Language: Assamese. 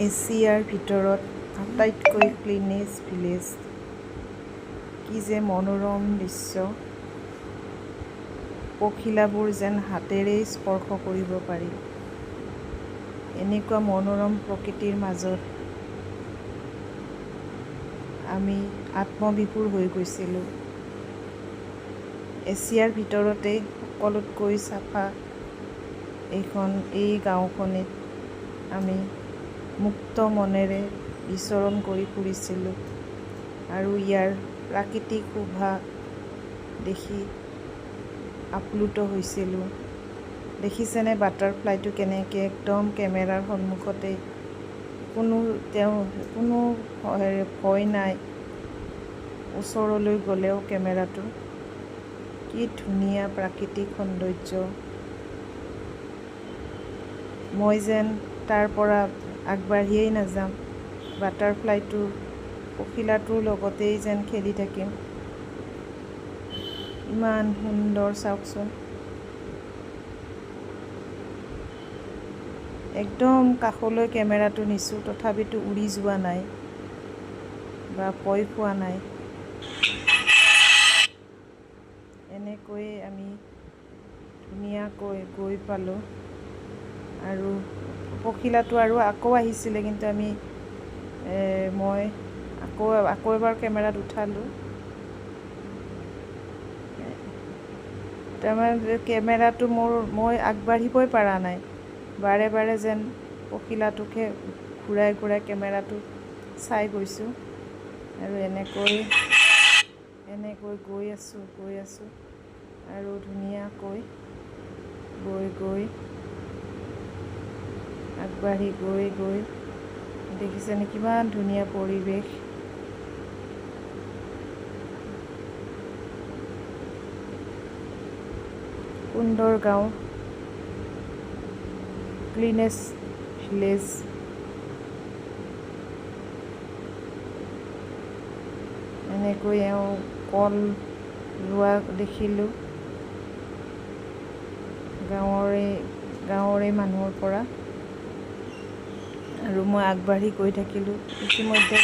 এছিয়াৰ ভিতৰত আটাইতকৈ ক্লিনেষ্ট ভিলেজ। কি যে মনোৰম দৃশ্য, পখিলাবোৰ যেন হাতেৰেই স্পৰ্শ কৰিব পাৰি। এনেকুৱা মনোৰম প্ৰকৃতিৰ মাজত আমি আত্মবিভোৰ হৈ গৈছিলোঁ। এছিয়াৰ ভিতৰতে সকলোতকৈ চাফা এই গাঁওখনিত আমি মুক্ত মনেৰে বিচৰণ কৰি ফুৰিছিলোঁ আৰু ইয়াৰ প্ৰাকৃতিক শোভা দেখি আপ্লুত হৈছিলোঁ। দেখিছেনে বাটাৰফ্লাইটো কেনেকৈ একদম কেমেৰাৰ সন্মুখতে, কোনো ভয় নাই। ওচৰলৈ গ'লেও কেমেৰাটো, কি ধুনীয়া প্ৰাকৃতিক সৌন্দৰ্য। মই যেন তাৰ পৰা আগবাঢ়িয়েই নাযাম, বাটাৰফ্লাইটো পখিলাটোৰ লগতেই যেন খেলি থাকিম। ইমান সুন্দৰ চাওকচোন, একদম কাষলৈ কেমেৰাটো নিছোঁ, তথাপিতো উৰি যোৱা নাই বা ভয় খোৱা নাই। এনেকৈয়ে আমি ধুনীয়াকৈ গৈ পালোঁ আৰু পখিলাটো আৰু আকৌ আহিছিলে, কিন্তু মই আকৌ এবাৰ কেমেৰাত উঠালোঁ। তাৰমানে কেমেৰাটো মই আগবাঢ়িবই পৰা নাই, বাৰে বাৰে যেন পখিলাটোকে ঘূৰাই ঘূৰাই কেমেৰাটো চাই গৈছোঁ আৰু এনেকৈ গৈ আছোঁ আৰু ধুনীয়াকৈ গৈ আগবাঢ়ি গৈ দেখিছেনে কিমান ধুনীয়া পৰিৱেশ। সুন্দৰ গাঁও, ক্লিনেষ্ট ভিলেজ। এনেকৈ কল ৰোৱা দেখিলোঁ গাঁৱৰে মানুহৰ পৰা, আৰু মই আগবাঢ়ি গৈ থাকিলোঁ। ইতিমধ্যে